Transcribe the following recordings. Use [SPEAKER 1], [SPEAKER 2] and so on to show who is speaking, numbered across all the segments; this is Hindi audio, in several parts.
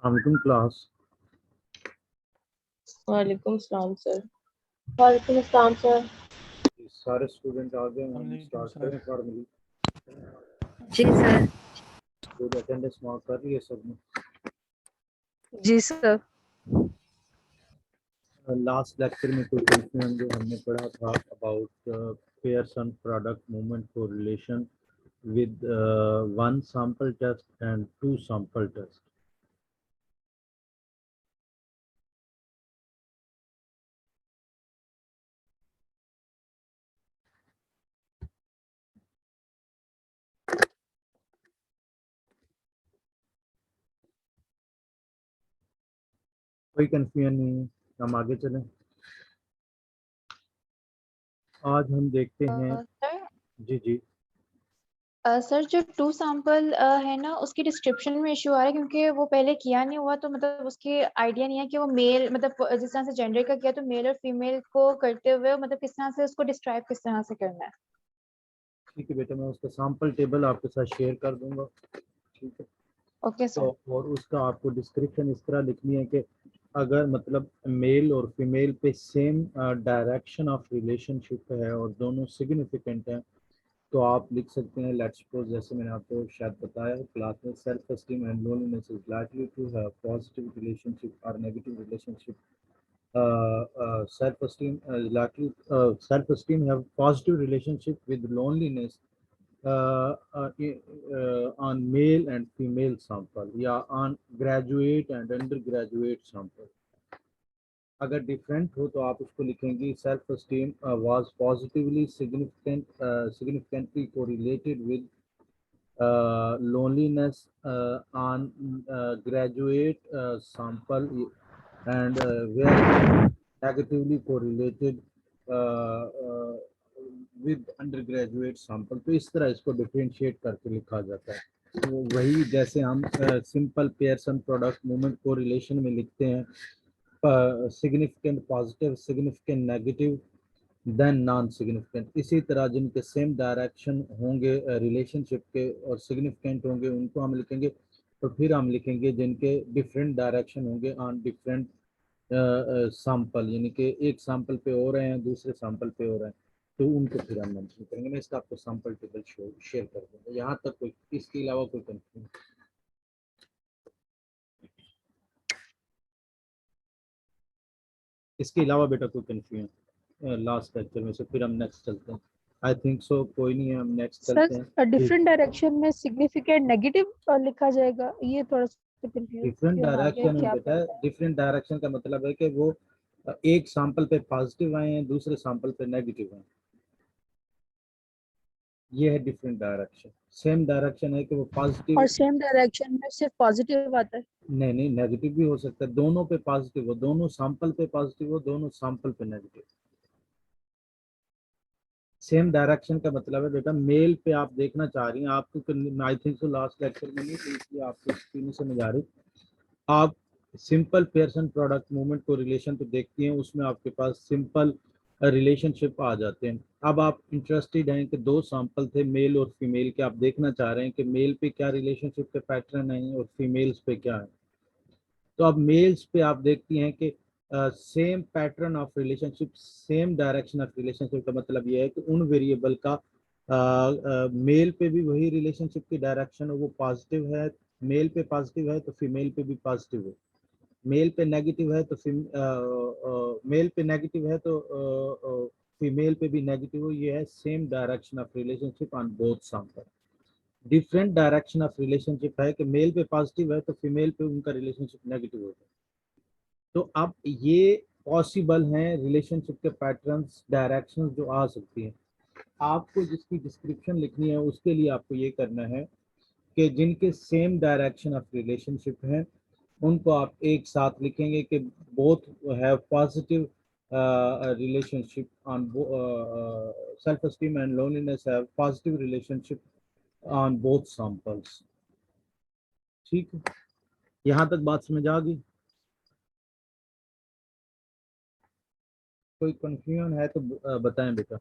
[SPEAKER 1] वालेकुम क्लास।
[SPEAKER 2] वालेकुम सलाम सर।
[SPEAKER 3] वालेकुम अस्सलाम सर।
[SPEAKER 1] सारे स्टूडेंट आ गए, हम स्टार्ट करें फॉर्मली।
[SPEAKER 4] जी सर।
[SPEAKER 1] कोई अटेंडेंस मार्क कर रही है सबने?
[SPEAKER 4] जी सर।
[SPEAKER 1] लास्ट लेक्चर में कोई कंफ्यूजन जो हमने पढ़ा था about Pearson product movement correlation with one sample test and two sample test. कोई कंफ्यूजन नहीं है, हम आगे चलें। आज हम देखते हैं
[SPEAKER 5] सर
[SPEAKER 1] जी जी
[SPEAKER 5] सर जो टू सैंपल है ना, उसकी डिस्क्रिप्शन में इशू आ रहा है क्योंकि वो पहले किया नहीं हुआ, तो मतलब उसकी आइडिया नहीं है कि वो मेल मतलब जिस तरह से जेंडर का किया तो मेल और फीमेल को करते हुए मतलब किस तरह से उसको डिस्क्राइब किस तरह से करना है।
[SPEAKER 1] ठीक है बेटा, मैं उसका सैंपल टेबल आपके साथ शेयर कर दूंगा। ठीक है,
[SPEAKER 5] ओके सर।
[SPEAKER 1] तो और उसका आपको डिस्क्रिप्शन इस तरह लिखनी है कि अगर मतलब मेल और फीमेल पे सेम डायरेक्शन ऑफ रिलेशनशिप है और दोनों सिग्निफिकेंट हैं, तो आप लिख सकते हैं लेट्स सपोज, जैसे मैंने आपको शायद बताया क्लास में, self esteem and loneliness is likely to have positive relationship और negative relationship. self-esteem have positive relationship with loneliness on male and female sample या on graduate and undergraduate sample। अगर डिफरेंट हो तो आप उसको लिखेंगे self esteem was positively significantly correlated with loneliness on graduate sample and where negatively correlated uh, uh, with undergraduate sample। तो इस तरह इसको डिफरेंशिएट करके लिखा जाता है। तो वही जैसे हम सिंपल पेयरसन प्रोडक्ट मूवमेंट को रिलेशन में लिखते हैं, significant positive, significant negative, then non significant. इसी तरह जिनके सेम डायरेक्शन होंगे रिलेशनशिप के और सिग्निफिकेंट होंगे उनको हम लिखेंगे, तो फिर हम लिखेंगे जिनके डिफरेंट डायरेक्शन होंगे ऑन डिफरेंट सैंपल, यानी कि एक सैंपल पे हो रहे हैं दूसरे सैंपल पे हो रहे हैं, तो उनको फिर हम मेंशन करेंगे। मैं इसका आपको सैंपल टेबल शेयर कर दूंगा। यहाँ तक कोई इसके अलावा कोई कंफ्यूजन? इसके अलावा बेटा कोई कंफ्यूजन लास्ट लेक्चर में से? फिर हम नेक्स्ट चलते हैं। आई थिंक सो कोई नहीं है, हम नेक्स्ट चलते हैं।
[SPEAKER 3] सर डिफरेंट डायरेक्शन में सिग्निफिकेंट नेगेटिव लिखा जाएगा, ये थोड़ा सा
[SPEAKER 1] डिफरेंट
[SPEAKER 3] कंफ्यूजन आ गया
[SPEAKER 1] डायरेक्शन में
[SPEAKER 3] क्या
[SPEAKER 1] बेटा, डिफरेंट डायरेक्शन का मतलब है कि वो एक सैंपल पे पॉजिटिव आए हैं दूसरे सैंपल पे नेगेटिव आए, ये है डिफरेंट डायरेक्शन। सेम डायरेक्शन है कि वो पॉजिटिव,
[SPEAKER 3] और सेम डायरेक्शन में सिर्फ पॉजिटिव आता है।
[SPEAKER 1] नहीं नहीं नेगेटिव भी हो सकता है, दोनों पे पॉजिटिव हो, दोनों सैंपल पे पॉजिटिव हो, दोनों सैंपल पे नेगेटिव। सेम डायरेक्शन का मतलब है बेटा मेल पे आप देखना चाह रही हैं, आपको I think so last lecture में नहीं थी इसलिए आपको इसकी नहीं समझ आ रही। आप सिंपल पेयरसन प्रोडक्ट मूवमेंट को रिलेशन तो देखती हैं, उसमें आपके पास सिंपल रिलेशनशिप आ जाते हैं। अब आप इंटरेस्टेड हैं कि दो सैंपल थे मेल और फीमेल के, आप देखना चाह रहे हैं कि मेल पे क्या रिलेशनशिप के पैटर्न हैं और फीमेल्स पे क्या है। तो अब मेल्स पे आप देखती हैं कि same pattern of relationship, same direction of relationship का मतलब यह है कि उन वेरिएबल का मेल पे भी वही रिलेशनशिप की डायरेक्शन हो, वो पॉजिटिव है, मेल पे पॉजिटिव है तो फीमेल पे भी पॉजिटिव है, मेल पे नेगेटिव है तो मेल पे नेगेटिव है तो फीमेल पे भी नेगेटिव हो। ये है same direction of relationship on both sample. Different direction of relationship है कि मेल पे पॉजिटिव है तो फीमेल पे उनका रिलेशनशिप नेगेटिव होता है। तो अब ये पॉसिबल हैं रिलेशनशिप के पैटर्न्स, डायरेक्शंस जो आ सकती हैं। आपको जिसकी डिस्क्रिप्शन लिखनी है उसके लिए आपको ये करना है कि जिनके सेम डायरेक्शन ऑफ रिलेशनशिप हैं उनको आप एक साथ लिखेंगे कि both have positive relationship on self esteem and loneliness have positive relationship on both samples. ठीक है, यहाँ तक बात समझ आ गई? कोई कंफ्यूजन है तो बताएं बेटा।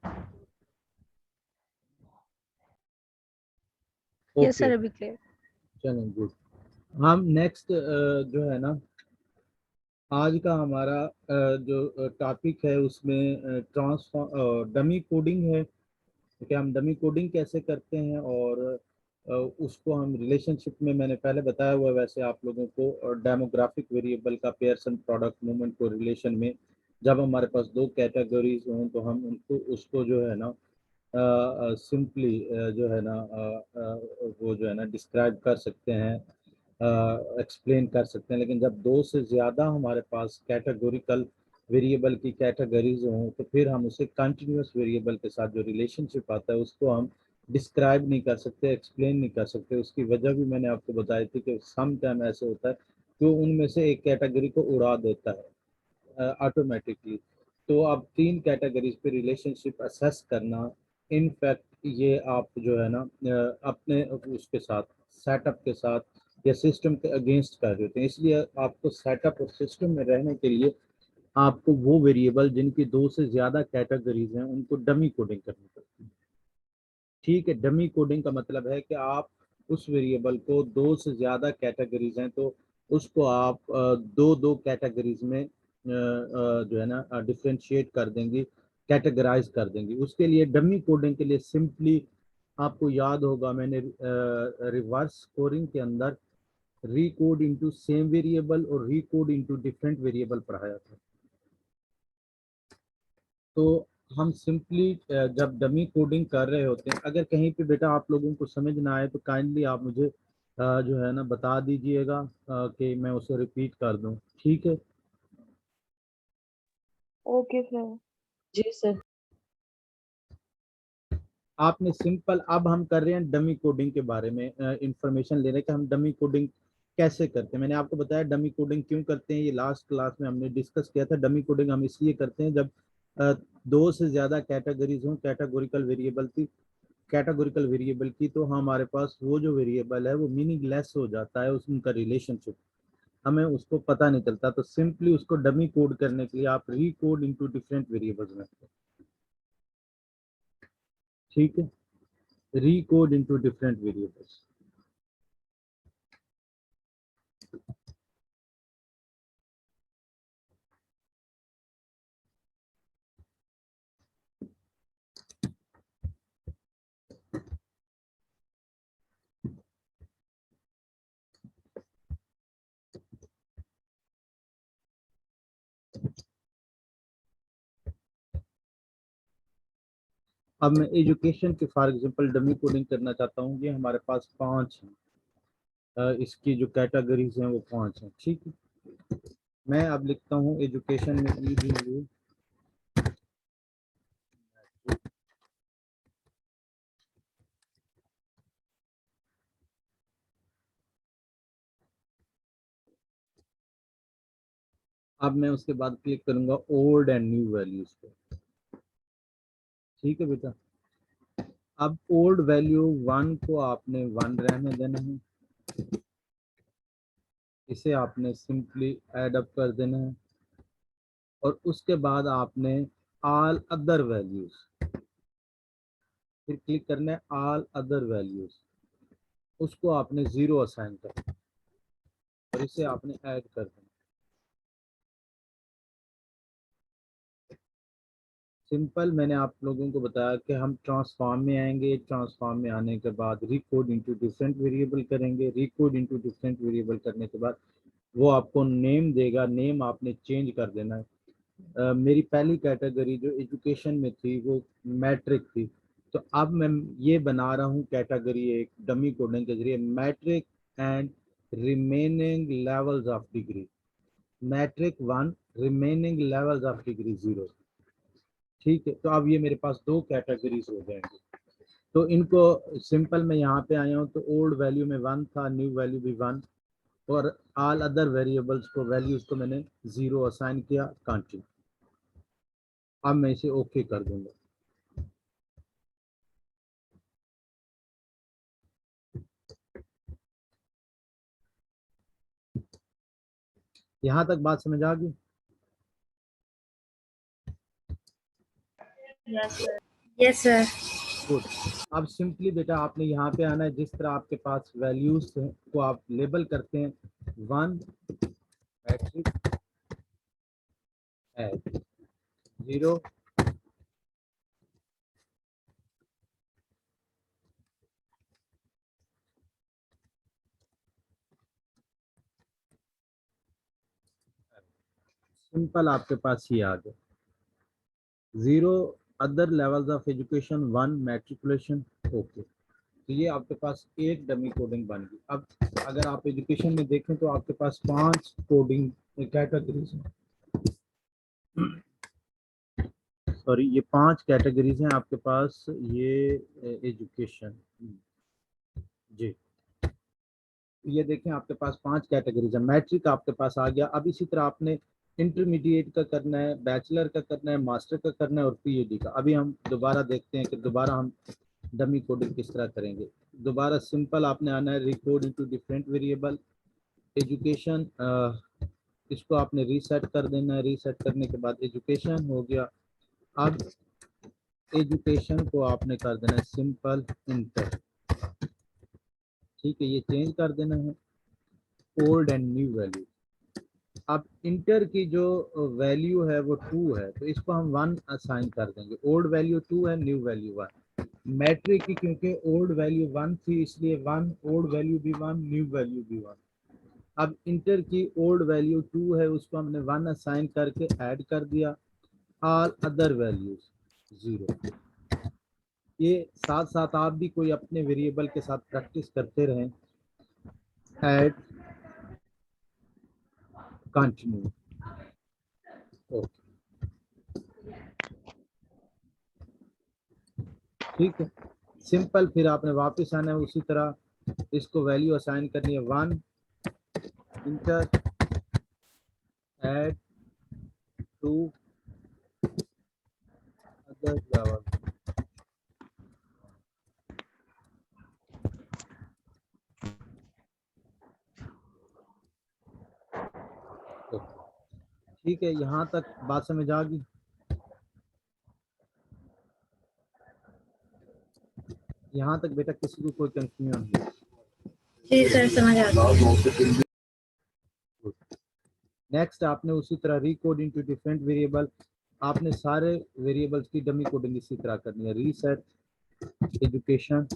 [SPEAKER 3] यस सर, अभी क्लियर।
[SPEAKER 1] चलें गुड। हम नेक्स्ट जो है ना, आज का हमारा जो टॉपिक है उसमें ट्रांसफॉर्म डमी कोडिंग है कि हम डमी कोडिंग कैसे करते हैं, और उसको हम रिलेशनशिप में, मैंने पहले बताया हुआ है वैसे आप लोगों को, और डेमोग्राफिक वेरिएबल का पेयरसन प्रोडक्ट मूवमेंट को रिलेशन में जब हमारे पास दो कैटेगरीज हों तो हम उनको उसको जो है ना सिंपली जो है ना वो जो है ना डिस्क्राइब कर सकते हैं, एक्सप्लेन कर सकते हैं। लेकिन जब दो से ज़्यादा हमारे पास कैटेगोरिकल वेरिएबल की कैटेगरीज हों तो फिर हम उसे कंटिन्यूस वेरिएबल के साथ जो रिलेशनशिप आता है उसको हम डिस्क्राइब नहीं कर सकते, एक्सप्लेन नहीं कर सकते। उसकी वजह भी मैंने आपको बताई थी कि सम टाइम ऐसे होता है कि वो उनमें से एक कैटेगरी को उड़ा देता है ऑटोमेटिकली। तो अब तीन कैटेगरीज पे रिलेशनशिप असेस करना, इनफैक्ट ये आप जो है ना अपने उसके साथ, सेटअप के साथ या सिस्टम के अगेंस्ट कर देते हैं। इसलिए आपको सेटअप और सिस्टम में रहने के लिए आपको वो वेरिएबल जिनकी दो से ज्यादा कैटेगरीज हैं उनको डमी कोडिंग करनी पड़ती है। ठीक है, डमी कोडिंग का मतलब है कि आप उस वेरिएबल को दो से ज्यादा कैटेगरीज हैं तो उसको आप दो दो कैटेगरीज में जो है ना डिफ्रेंशिएट कर देंगी, कैटेगराइज कर देंगी। उसके लिए डमी कोडिंग के लिए सिंपली आपको याद होगा मैंने रिवर्स स्कोरिंग के अंदर रीकोड इनटू सेम वेरिएबल और रीकोड इनटू डिफरेंट वेरिएबल पढ़ाया था। तो हम सिंपली जब डमी कोडिंग कर रहे होते हैं, अगर कहीं पे बेटा आप लोगों को समझ ना आए तो काइंडली आप मुझे जो है ना बता दीजिएगा कि मैं उसे रिपीट कर दूं। ठीक है,
[SPEAKER 3] ओके सर।
[SPEAKER 4] जी सर।
[SPEAKER 1] आपने सिंपल, अब हम कर रहे हैं डमी कोडिंग के बारे में इंफॉर्मेशन ले रहे हैं कि हम डमी कोडिंग कैसे करते हैं। मैंने आपको बताया डमी कोडिंग क्यों करते हैं, ये लास्ट क्लास में हमने डिस्कस किया था। डमी कोडिंग हम इसलिए करते हैं जब अ, दो से ज्यादा कैटेगरीज हों कैटेगोरिकल वेरिएबल की, तो हमारे पास वो जो वेरिएबल है वो मीनिंगलेस हो जाता है, उनका रिलेशनशिप हमें उसको पता नहीं चलता। तो सिंपली उसको डमी कोड करने के लिए आप री कोड इनटू डिफरेंट वेरिएबल्स में, ठीक है, री कोड इनटू डिफरेंट वेरिएबल्स। अब मैं एजुकेशन के फॉर एग्जांपल डमी कोडिंग करना चाहता हूँ। ये हमारे पास पांच हैं, इसकी जो कैटेगरीज हैं वो पांच हैं। ठीक है, मैं अब लिखता हूँ एजुकेशन में EDU, अब मैं उसके बाद क्लिक करूंगा ओल्ड एंड न्यू वैल्यूज पे। ठीक है बेटा, अब ओल्ड वैल्यू 1 को आपने 1 रहने देना है, इसे आपने सिंपली ऐड अप कर देना है, और उसके बाद आपने ऑल अदर वैल्यूज, फिर क्लिक करना है ऑल अदर वैल्यूज, उसको आपने 0 असाइन करना और इसे आपने ऐड कर देना। सिंपल, मैंने आप लोगों को बताया कि हम ट्रांसफॉर्म में आएंगे, ट्रांसफॉर्म में आने के बाद रिकोड इनटू डिफरेंट वेरिएबल करेंगे, रिकोड इनटू डिफरेंट वेरिएबल करने के बाद वो आपको नेम देगा, नेम आपने चेंज कर देना है। मेरी पहली कैटेगरी जो एजुकेशन में थी वो मैट्रिक थी, तो अब मैं ये बना रहा हूँ कैटेगरी एक डमी कोडिंग के जरिए, matric and remaining levels of degree, matric 1, remaining levels of degree 0। ठीक है, तो अब ये मेरे पास दो कैटेगरीज हो जाएंगे। तो इनको सिंपल मैं यहाँ पे आया हूँ तो ओल्ड वैल्यू में 1 था, न्यू वैल्यू भी 1, और ऑल अदर वेरिएबल्स को वैल्यूज को मैंने 0 असाइन किया, कंटिन्यू। अब मैं इसे ओके कर दूंगा। यहाँ तक बात समझ आ गई?
[SPEAKER 4] Yes sir.
[SPEAKER 1] गुड। अब सिंपली बेटा आपने यहाँ पे आना है, जिस तरह आपके पास वैल्यूज को आप लेबल करते हैं, 1 मैट्रिक है, 0 सिंपल आपके पास ये आ गया, 0 other levels of education, 1 matriculation. Okay, तो ये आपके पास एक डमी कोडिंग बन गई। अब अगर आप एजुकेशन में देखें तो आपके पास 5 कोडिंग कैटेगरीज हैं, सॉरी ये 5 कैटेगरीज हैं आपके पास, ये एजुकेशन जी। ये देखें आपके पास 5 कैटेगरीज है। मैट्रिक आपके पास आ गया। अब इसी तरह आपने इंटरमीडिएट का करना है, बैचलर का करना है, मास्टर का करना है और पीएचडी का। अभी हम दोबारा देखते हैं कि दोबारा हम डमी कोडिंग किस तरह करेंगे। दोबारा सिंपल आपने आना है, Recode into different variable, education इसको आपने रीसेट कर देना है। रीसेट करने के बाद एजुकेशन हो गया। अब एजुकेशन को आपने कर देना है सिंपल इंटर, ठीक है, ये चेंज कर देना है ओल्ड एंड न्यू वैल्यू। अब इंटर की जो वैल्यू है वो 2 है, तो इसको हम 1 असाइन कर देंगे। ओल्ड वैल्यू 2 है, न्यू वैल्यू 1। मैट्रिक की क्योंकि ओल्ड वैल्यू 1 थी इसलिए 1, ओल्ड वैल्यू भी 1, न्यू वैल्यू भी 1। अब इंटर की ओल्ड वैल्यू 2 है, उसको हमने 1 असाइन करके ऐड कर दिया। All other values 0। ये साथ साथ आप भी कोई अपने वेरिएबल के साथ प्रैक्टिस करते रहें। ऐड कंटिन्यू, ओके, ठीक है, सिंपल। फिर आपने वापस आना है, उसी तरह इसको वैल्यू असाइन करनी है 1, इंटर, ऐड 2 अदर लेवल, ठीक है। यहाँ तक बात समझ आ गई? यहाँ तक बेटा किसी को कोई कंफ्यूजन है?
[SPEAKER 4] जी सर, समझ आ गया।
[SPEAKER 1] नेक्स्ट आपने उसी तरह रिकोड इनटू डिफरेंट वेरिएबल, आपने सारे वेरिएबल्स की डमी कोडिंग इसी तरह करनी है। रीसेट एजुकेशन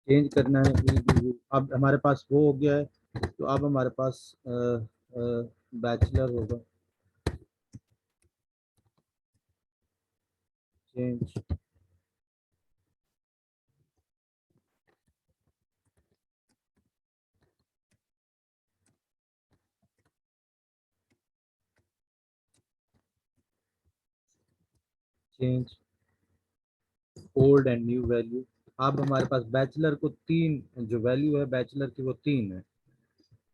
[SPEAKER 1] चेंज करना है EDU। अब हमारे पास वो हो गया है, तो अब हमारे पास बैचलर होगा, change change old and new value. अब हमारे पास बैचलर को 3 जो वैल्यू है बैचलर की वो 3 है,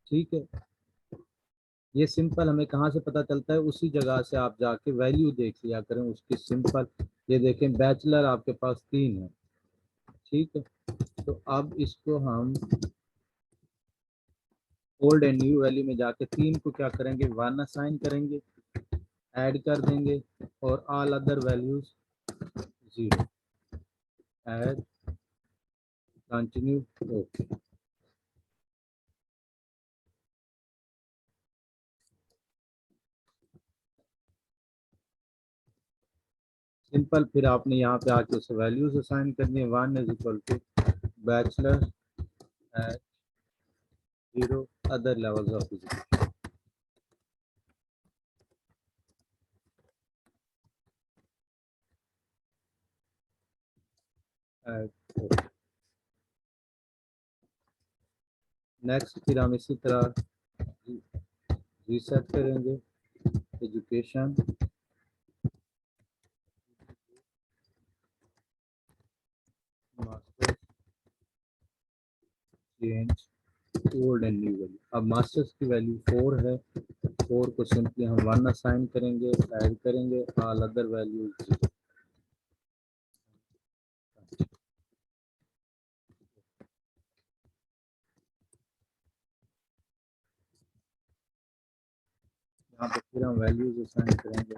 [SPEAKER 1] ठीक है। ये सिंपल हमें कहाँ से पता चलता है, उसी जगह से आप जाके वैल्यू देख लिया करें उसकी सिंपल। ये देखें बैचलर आपके पास 3 है, ठीक है। तो अब इसको हम ओल्ड एंड न्यू वैल्यू में जाके 3 को क्या करेंगे, 1 असाइन करेंगे, ऐड कर देंगे और all other values 0। Add continue, okay, simple. फिर आपने यहाँ पे आके उसे वैल्यूज असाइन करनी है। 1 is equal to bachelor at 0 other levels of education, next. फिर हम इसी तरह रीसेट करेंगे education, masters, change old and new value. अब मास्टर्स की वैल्यू 4 है, 4 को सिंपली हम 1 असाइन करेंगे, ऐड करेंगे, ऑल अदर वैल्यू 0। यहाँ पे फिर हम वैल्यूज असाइन करेंगे,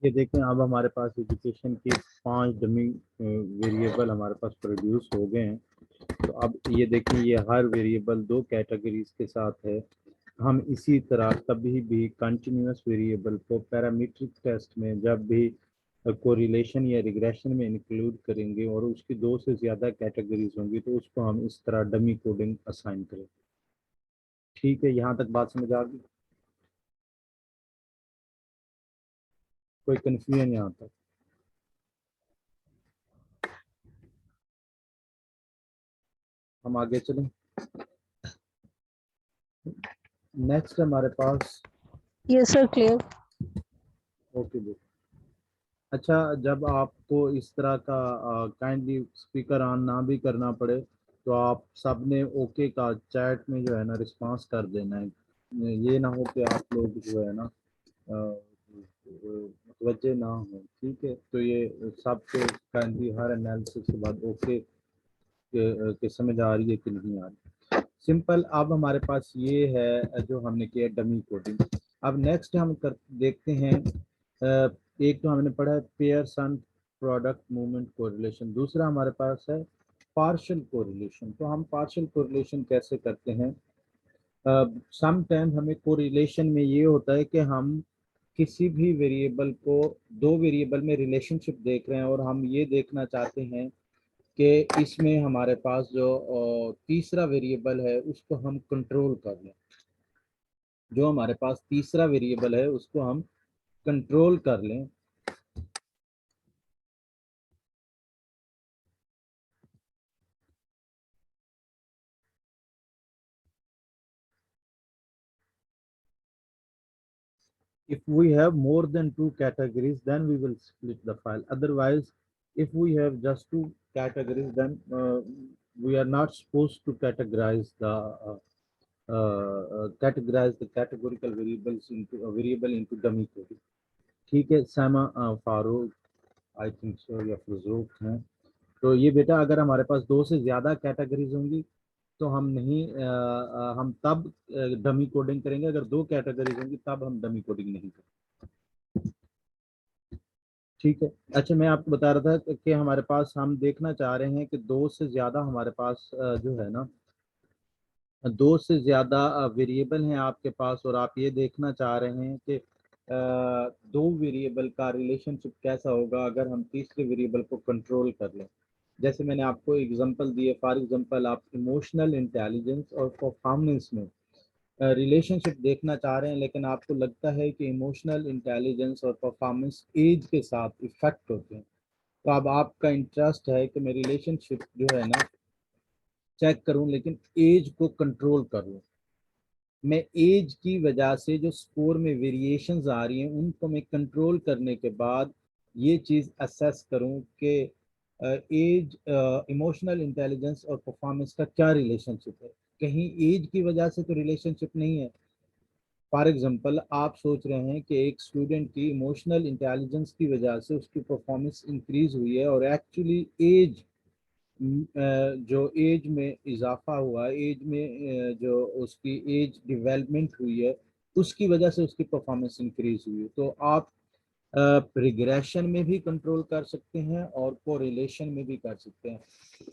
[SPEAKER 1] ये देखें अब हमारे पास एजुकेशन की 5 डमी वेरिएबल हमारे पास प्रोड्यूस हो गए हैं। तो अब ये देखें ये हर वेरिएबल 2 कैटेगरीज के साथ है। हम इसी तरह कभी भी कंटिन्यूस वेरिएबल को पैरामीट्रिक टेस्ट में जब भी कोरिलेशन या रिग्रेशन में इंक्लूड करेंगे और उसकी 2 से ज़्यादा कैटेगरीज होंगी तो उसको हम इस तरह डमी कोडिंग असाइन करें। ठीक है, यहाँ तक बात समझ आ गई? कोई कन्फ्यूजन यहाँ तक? हम आगे चलें। नेक्स्ट हमारे पास
[SPEAKER 3] यस सर, क्लियर।
[SPEAKER 1] ओके जी। अच्छा, जब आपको इस तरह का काइंडली स्पीकर ऑन ना भी करना पड़े तो आप सब ने ओके का चैट में जो है ना रिस्पांस कर देना है। ये ना हो कि आप लोग जो है ना मुतवज्जे ना हो। ठीक है, तो ये सबको काइंडली हर एनालिसिस के बाद ओके के समझ आ रही है कि नहीं आ रही। सिंपल। अब हमारे पास ये है जो हमने किया डमी कोडिंग। अब नेक्स्ट हम देखते हैं एक तो हमने पढ़ा है पियरसन प्रोडक्ट मूवमेंट कोरिलेशन, दूसरा हमारे पास है पार्शियल कोरिलेशन। तो हम पार्शियल कोरिलेशन कैसे करते हैं? सम टाइम हमें कोरिलेशन में ये होता है कि हम किसी भी वेरिएबल को 2 वेरिएबल में रिलेशनशिप देख रहे हैं और हम ये देखना चाहते हैं कि इसमें हमारे पास जो तीसरा वेरिएबल है उसको हम कंट्रोल कर लें। जो हमारे पास तीसरा वेरिएबल है उसको हम कंट्रोल कर लें। If we have more than 2 categories, then we will split the file. Otherwise, if we have just 2 categories, then we are not supposed to categorize the categorical variables into a variable into dummy code. ठीक है, सामा फारूक आई थिंक सो या फजूक हैं। तो ये बेटा अगर हमारे पास 2 से ज़्यादा कैटेगरीज होंगी तो हम नहीं हम तब डमी कोडिंग करेंगे। अगर 2 कैटेगरीज होंगी तब हम डमी कोडिंग नहीं करेंगे। ठीक है। अच्छा, मैं आपको बता रहा था कि हमारे पास हम देखना चाह रहे हैं कि 2 से ज़्यादा हमारे पास जो है ना 2 से ज़्यादा वेरिएबल हैं आपके पास और आप ये देखना चाह रहे हैं कि 2 वेरिएबल का रिलेशनशिप कैसा होगा अगर हम तीसरे वेरिएबल को कंट्रोल कर लें। जैसे मैंने आपको एग्जांपल दिए, फॉर एग्जांपल आप इमोशनल इंटेलिजेंस और परफॉर्मेंस में रिलेशनशिप देखना चाह रहे हैं, लेकिन आपको लगता है कि इमोशनल इंटेलिजेंस और परफॉर्मेंस एज के साथ इफेक्ट होते हैं। तो अब आपका इंटरेस्ट है कि मैं रिलेशनशिप जो है ना चेक करूं लेकिन एज को कंट्रोल कर लूं। मैं एज की वजह से जो स्कोर में वेरिएशंस आ रही हैं उनको मैं कंट्रोल करने के बाद ये चीज़ असेस करूं कि एज इमोशनल इंटेलिजेंस और परफॉर्मेंस का क्या रिलेशनशिप है। कहीं एज की वजह से तो रिलेशनशिप नहीं है। फॉर एग्जांपल आप सोच रहे हैं कि एक स्टूडेंट की इमोशनल इंटेलिजेंस की वजह से उसकी परफॉर्मेंस इंक्रीज हुई है और एक्चुअली एज जो एज में इजाफा हुआ, एज में जो उसकी एज डेवलपमेंट हुई है उसकी वजह से उसकी परफॉर्मेंस इंक्रीज हुई है। तो आप रिग्रेशन में भी कंट्रोल कर सकते हैं और कोरिलेशन में भी कर सकते हैं।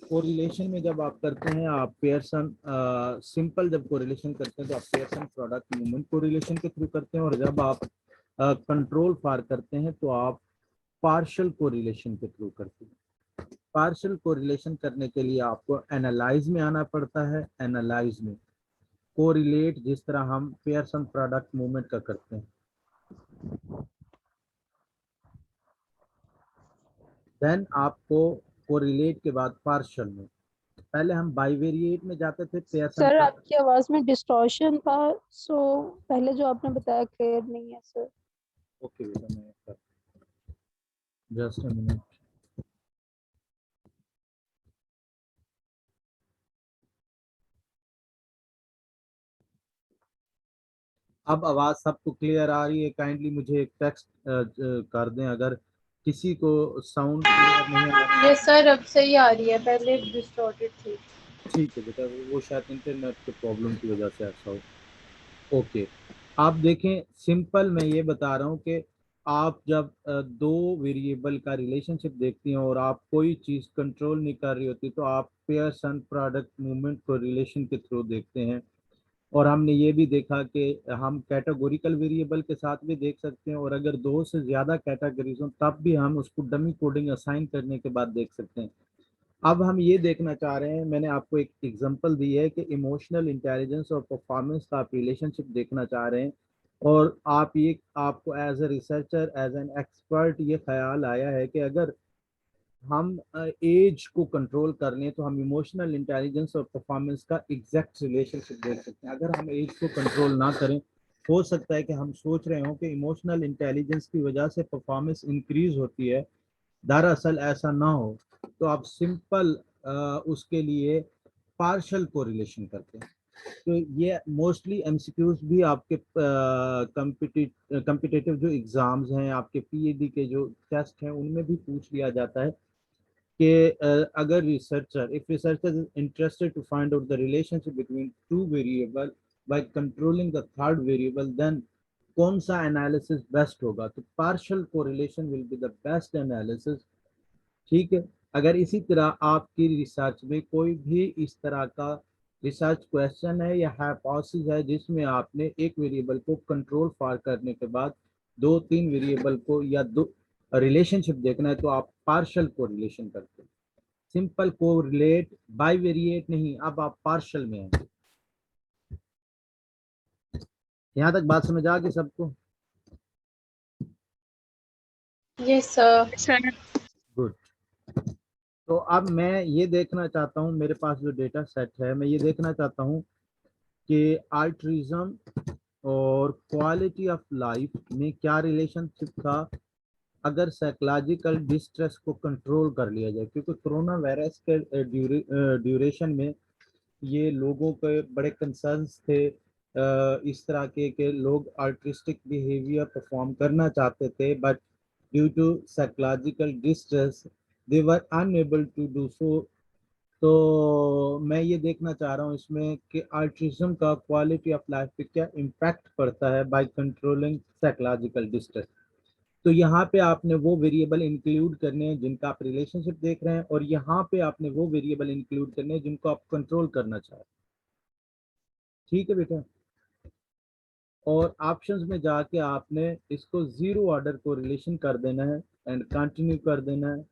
[SPEAKER 1] कोरिलेशन में जब आप करते हैं आप पियरसन सिंपल जब कोरिलेशन करते हैं तो आप पियरसन प्रोडक्ट मूवमेंट कोरिलेशन के थ्रू करते हैं और जब आप कंट्रोल फार करते हैं तो आप पार्शियल कोरिलेशन के थ्रू करते हैं। पार्शियल कोरिलेशन करने के लिए आपको एनालाइज में आना पड़ता है। एनालाइज में कोरिलेट जिस तरह हम पियरसन प्रोडक्ट मूवमेंट का करते हैं, देन आपको कोरिलेट के बाद पार्शियल में, पहले हम बाइवेरिएट में जाते थे पियरसन
[SPEAKER 3] सर
[SPEAKER 1] का।
[SPEAKER 3] आपकी आवाज में डिस्टॉर्शन था, सो पहले जो आपने बताया क्लियर नहीं है सर।
[SPEAKER 1] ओके बेटा, मैं जस्ट अ मिनट। अब आवाज सबको क्लियर आ रही है? काइंडली मुझे एक टेक्स्ट कर दें अगर किसी को साउंड क्लियर नहीं आ रही।
[SPEAKER 4] ये सर अब सही आ रही है, पहले डिस्टॉर्टेड थी।
[SPEAKER 1] ठीक है बेटा, वो शायद इंटरनेट के प्रॉब्लम की वजह से ऐसा हो। ओके, आप देखें सिंपल मैं ये बता रहा हूँ कि आप जब दो वेरिएबल का रिलेशनशिप देखती हैं और आप कोई चीज़ कंट्रोल नहीं कर रही होती तो आप पेयरसन प्रोडक्ट मूवमेंट को रिलेशन के थ्रू देखते हैं। और हमने ये भी देखा कि हम कैटेगोरिकल वेरिएबल के साथ भी देख सकते हैं, और अगर दो से ज़्यादा कैटेगरीज हों तब भी हम उसको डमी कोडिंग असाइन करने के बाद देख सकते हैं। अब हम ये देखना चाह रहे हैं, मैंने आपको एक एग्जांपल दी है कि इमोशनल इंटेलिजेंस और परफॉर्मेंस का आप रिलेशनशिप देखना चाह रहे हैं, और आपको as a researcher as an expert ये ख्याल आया है कि अगर हम एज को कंट्रोल कर लें तो हम इमोशनल इंटेलिजेंस और परफॉर्मेंस का एग्जैक्ट रिलेशनशिप देख सकते हैं। अगर हम एज को कंट्रोल ना करें, हो सकता है कि हम सोच रहे हो कि इमोशनल इंटेलिजेंस की वजह से परफॉर्मेंस इंक्रीज होती है, दरअसल ऐसा ना हो। तो आप सिंपल उसके लिए पार्शल कोरिलेशन करते हैं। तो ये मोस्टली एमसीक्यूज भी आपके कम्पिटिटिव जो एग्जाम्स हैं, आपके पीएडी के जो टेस्ट हैं, उनमें भी पूछ लिया जाता है कि अगर if researcher is interested to find out the relationship between two variable by controlling the third variable, then कौन सा एनालिसिस बेस्ट होगा? तो partial correlation will be the best analysis. ठीक है, अगर इसी तरह आपकी रिसर्च में कोई भी इस तरह का रिसर्च क्वेश्चन है या हाइपोथेसिस है जिसमें आपने एक वेरिएबल को कंट्रोल फॉर करने के बाद दो तीन वेरिएबल को या दो रिलेशनशिप देखना है, तो आप पार्शियल कोरिलेशन करते हैं। सिंपल कोरिलेट बाय वेरिएट नहीं, अब आप पार्शियल में हैं। यहाँ तक बात समझ आ गई सबको?
[SPEAKER 4] Yes sir.
[SPEAKER 1] गुड। तो अब मैं ये देखना चाहता हूँ, मेरे पास जो डेटा सेट है, मैं ये देखना चाहता हूँ कि अल्ट्रिज्म और क्वालिटी ऑफ लाइफ में क्या रिलेशनशिप था अगर साइकोलॉजिकल डिस्ट्रेस को कंट्रोल कर लिया जाए। क्योंकि कोरोना वायरस के ड्यूरेशन में ये लोगों के बड़े कंसर्न्स थे, इस तरह के लोग आर्टिस्टिक बिहेवियर परफॉर्म करना चाहते थे, but due to psychological distress they were unable to do so. तो मैं ये देखना चाह रहा हूँ इसमें कि ऑटिज्म का क्वालिटी ऑफ लाइफ पे क्या इम्पैक्ट पड़ता है बाय कंट्रोलिंग साइकोलॉजिकल डिस्ट्रेस। तो यहाँ पे आपने वो वेरिएबल इंक्लूड करने हैं जिनका आप रिलेशनशिप देख रहे हैं, और यहाँ पे आपने वो वेरिएबल इंक्लूड करने हैं जिनको आप कंट्रोल करना चाह रहे हैं। ठीक है बेटा, और ऑप्शंस में जाके आपने इसको जीरो ऑर्डर को रिलेशन कर देना है एंड कंटिन्यू कर देना है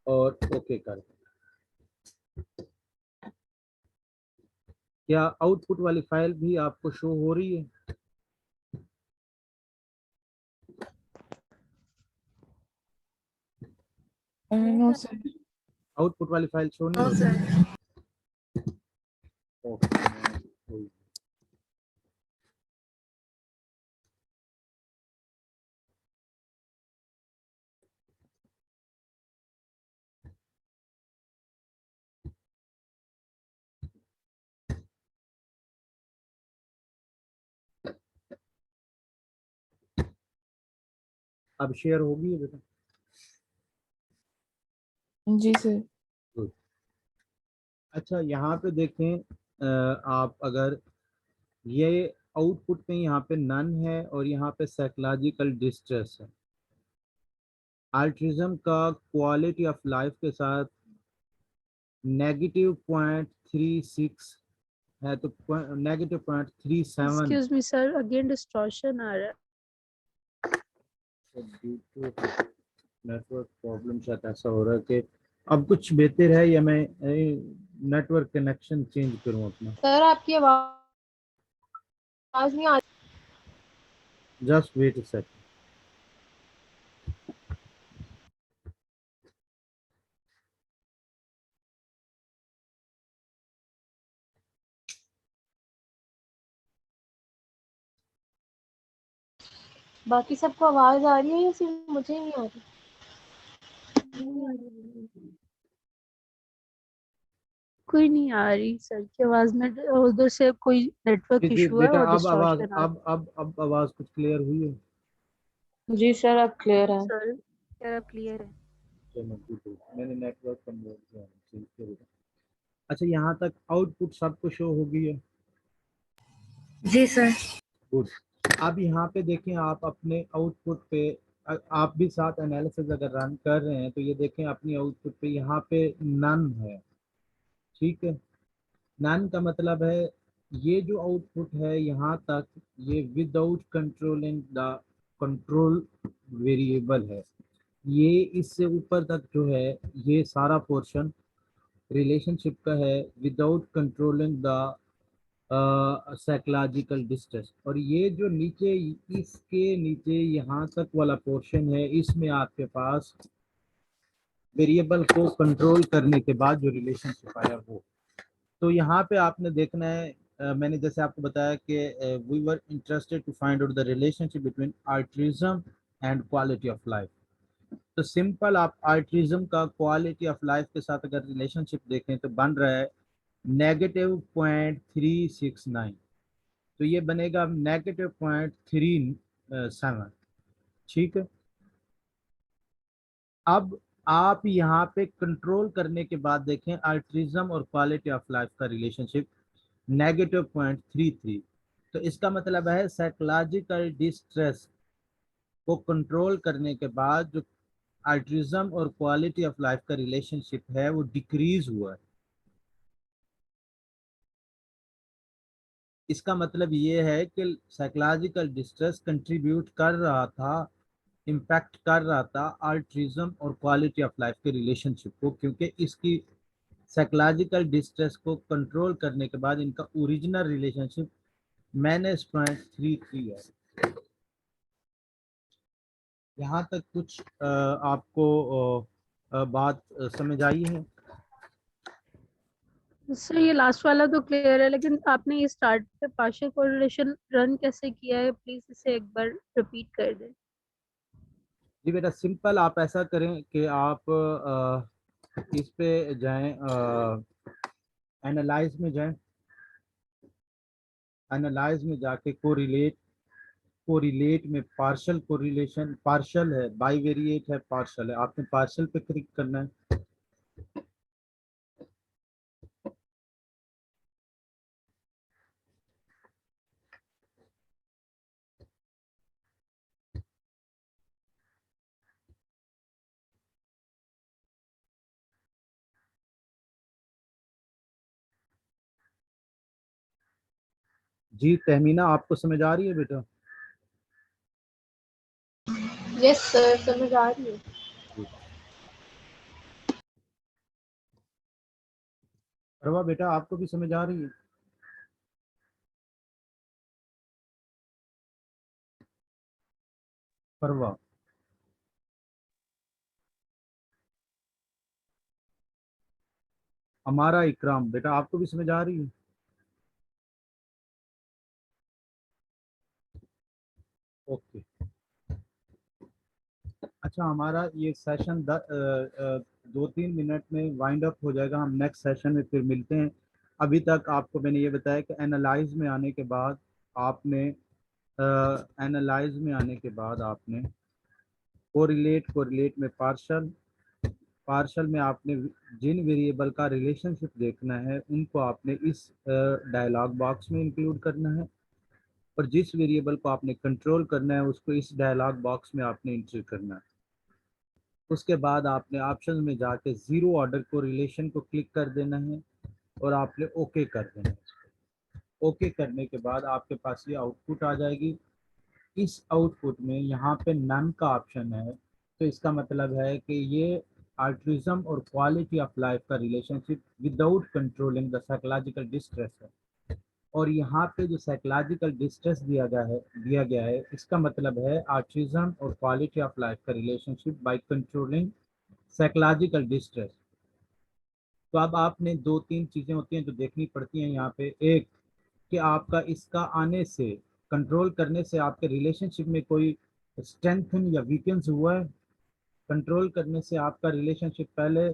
[SPEAKER 1] और ओके कर देना। क्या आउटपुट वाली फाइल भी आपको शो हो रही है?
[SPEAKER 2] No sir.
[SPEAKER 1] आउटपुट वाली फाइल शो नहीं
[SPEAKER 4] नो
[SPEAKER 1] हो
[SPEAKER 4] सर।
[SPEAKER 1] रही? ओके। अब शेयर होगी है बेटा?
[SPEAKER 2] जी सर।
[SPEAKER 1] गुड। अच्छा, यहाँ पे देखें, आप अगर ये आउटपुट में यहाँ पे नन है और यहाँ पे साइकोलॉजिकल डिस्ट्रेस है। ऑटिज्म का क्वालिटी ऑफ लाइफ के साथ -0.36 है, तो -0.37
[SPEAKER 3] excuse me sir, again distortion आ रहा है।
[SPEAKER 1] नेटवर्क प्रॉब्लम शायद ऐसा हो रहा है कि अब कुछ बेहतर है, या मैं नेटवर्क कनेक्शन चेंज करूं अपना?
[SPEAKER 4] सर आपकी आवाज नहीं आ रही।
[SPEAKER 1] Just wait a second.
[SPEAKER 4] बाकी सबको आवाज आ रही है या सिर्फ मुझे ही नहीं आ रही?
[SPEAKER 3] कोई नहीं आ रही सर की आवाज में, उधर से कोई नेटवर्क
[SPEAKER 1] जी
[SPEAKER 3] इशू है
[SPEAKER 1] बेटा,
[SPEAKER 3] और
[SPEAKER 1] अब आवाज
[SPEAKER 3] डिस्टॉर्शन आ रहा
[SPEAKER 1] अब आवाज कुछ क्लियर हुई है?
[SPEAKER 2] जी सर, अब क्लियर
[SPEAKER 3] है
[SPEAKER 2] है।
[SPEAKER 3] सर। क्या क्लियर है?
[SPEAKER 1] चलो ठीक है, मैंने नेटवर्क कन्वर्ट किया है, ठीक है बेटा। अच्छा, यहाँ तक आउटपुट सबको शो हो गई है?
[SPEAKER 2] जी सर।
[SPEAKER 1] गुड। अब यहाँ पे देखें, आप अपने आउटपुट पे आप भी साथ एनालिसिस अगर रन कर रहे हैं तो ये देखें अपनी आउटपुट पे यहाँ पे नन है, ठीक है। नन का मतलब है ये जो आउटपुट है यहाँ तक ये without controlling the control variable है। ये इससे ऊपर तक जो है ये सारा पोर्शन रिलेशनशिप का है without controlling the psychological distress. और ये जो नीचे इसके नीचे यहाँ तक वाला पोर्शन है इसमें आपके पास वेरिएबल को कंट्रोल करने के बाद जो रिलेशनशिप आया वो। तो यहाँ पे आपने देखना है मैंने जैसे आपको बताया कि we were interested to find out the relationship between autism and quality of life. तो सिंपल आप आर्टिज्म का क्वालिटी ऑफ लाइफ के साथ अगर रिलेशनशिप देखें तो बन रहा है -0.369। तो ये बनेगा -0.37, ठीक है। अब आप यहाँ पे कंट्रोल करने के बाद देखें अल्ट्रिज्म और क्वालिटी ऑफ लाइफ का रिलेशनशिप -0.33। तो इसका मतलब है साइकोलॉजिकल डिस्ट्रेस को कंट्रोल करने के बाद जो अल्ट्रिज्म और क्वालिटी ऑफ लाइफ का रिलेशनशिप है वो डिक्रीज हुआ है। इसका मतलब ये है कि साइकोलॉजिकल डिस्ट्रेस कंट्रीब्यूट कर रहा था, इम्पैक्ट कर रहा था अल्ट्रिज्म और क्वालिटी ऑफ लाइफ के रिलेशनशिप को, क्योंकि इसकी साइकोलॉजिकल डिस्ट्रेस को कंट्रोल करने के बाद इनका ओरिजिनल रिलेशनशिप -0.33 है। यहाँ तक कुछ आपको बात समझ आई है?
[SPEAKER 3] सर ये लास्ट वाला तो क्लियर है, लेकिन आपने ये स्टार्ट पे पार्शियल कोरिलेशन रन कैसे किया है, प्लीज इसे एक बार रिपीट कर दें।
[SPEAKER 1] जी बेटा सिंपल आप ऐसा करें कि आप इस पे जाएं, एनालाइज में जाएं। एनालाइज में जाके कोरिलेट में पार्शियल कोरिलेशन, पार्शियल है, बाईवेरिएट है, पार्शियल है, आपने पार्शियल पे क्लिक करना है। जी तहमीना आपको समझ आ रही है बेटा?
[SPEAKER 4] यस सर, समझ आ रही है।
[SPEAKER 1] अरवा बेटा आपको भी समझ आ रही है? परवा, हमारा इकराम बेटा आपको भी समझ आ रही है? ओके। अच्छा हमारा ये सेशन 2-3 मिनट में वाइंड अप हो जाएगा, हम नेक्स्ट सेशन में फिर मिलते हैं। अभी तक आपको मैंने ये बताया कि एनालाइज में आने के बाद आपने कोरिलेट में पार्शल, पार्शल में आपने जिन वेरिएबल का रिलेशनशिप देखना है उनको आपने इस डायलॉग बॉक्स में इंक्लूड करना है, और जिस वेरिएबल को आपने कंट्रोल करना है उसको इस डायलॉग बॉक्स में आपने एंटर करना है। उसके बाद आपने ऑप्शन में जाके जीरो ऑर्डर को रिलेशन को क्लिक कर देना है और आपने ओके कर देना है। ओके करने के बाद आपके पास ये आउटपुट आ जाएगी। इस आउटपुट में यहाँ पे नन का ऑप्शन है, तो इसका मतलब है कि ये अल्ट्रिज्म और क्वालिटी ऑफ लाइफ का relationship without controlling the psychological distress है। और यहाँ पे जो साइकोलॉजिकल डिस्ट्रेस दिया गया है इसका मतलब है ऑटिज्म और क्वालिटी ऑफ लाइफ का relationship by controlling psychological distress. तो अब आपने 2-3 चीज़ें होती हैं जो देखनी पड़ती हैं यहाँ पे। एक कि आपका इसका आने से, कंट्रोल करने से आपके रिलेशनशिप में कोई स्ट्रेंथन या वीकेंस हुआ है। कंट्रोल करने से आपका रिलेशनशिप पहले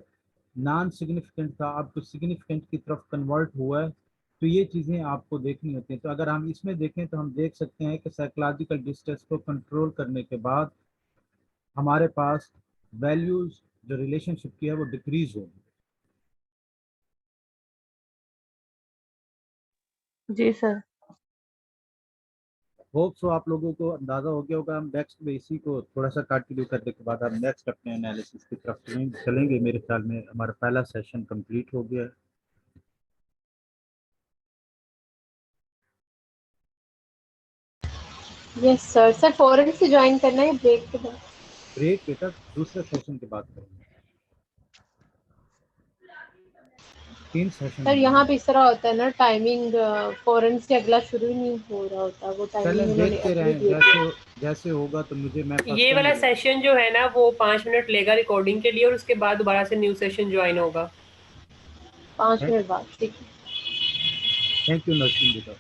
[SPEAKER 1] नॉन सिग्निफिकेंट था, अब कुछ सिग्निफिकेंट की तरफ कन्वर्ट हुआ है। तो ये चीज़ें आपको देखनी होती हैं। तो अगर हम इसमें देखें तो हम देख सकते हैं कि साइकोलॉजिकल डिस्ट्रेस को कंट्रोल करने के बाद हमारे पास वैल्यूज जो रिलेशनशिप की है वो डिक्रीज होगी।
[SPEAKER 2] जी सर।
[SPEAKER 1] होप सो आप लोगों को अंदाजा हो गया होगा। हम नेक्स्ट में इसी को थोड़ा सा कंटिन्यू करने के बाद हम नेक्स्ट अपने एनालिसिस की तरफ चलेंगे। मेरे ख्याल में हमारा पहला सेशन कंप्लीट हो गया है।
[SPEAKER 4] Yes sir. सर फौरन से ज्वाइन करना है ब्रेक के बाद?
[SPEAKER 1] ब्रेक बेटा दूसरे सेशन के बाद करेंगे। 3 सेशन
[SPEAKER 4] सर यहाँ पे इस तरह होता है ना, टाइमिंग फौरन से अगला शुरू ही नहीं हो रहा होता, वो
[SPEAKER 1] चलें
[SPEAKER 4] टाइमिंग उन्होंने
[SPEAKER 1] देखते
[SPEAKER 4] अगली
[SPEAKER 1] रहें,
[SPEAKER 4] दे दी।
[SPEAKER 1] जैसे होगा तो मुझे मैं
[SPEAKER 6] ये वाला सेशन जो है ना वो 5 मिनट लेगा रिकॉर्डिंग के लिए और उसके बाद दोबारा से न्यू सेशन ज्वाइन होगा
[SPEAKER 4] 5 मिनट बाद। ठीक है।
[SPEAKER 1] थैंक यू नरसिम बेटा।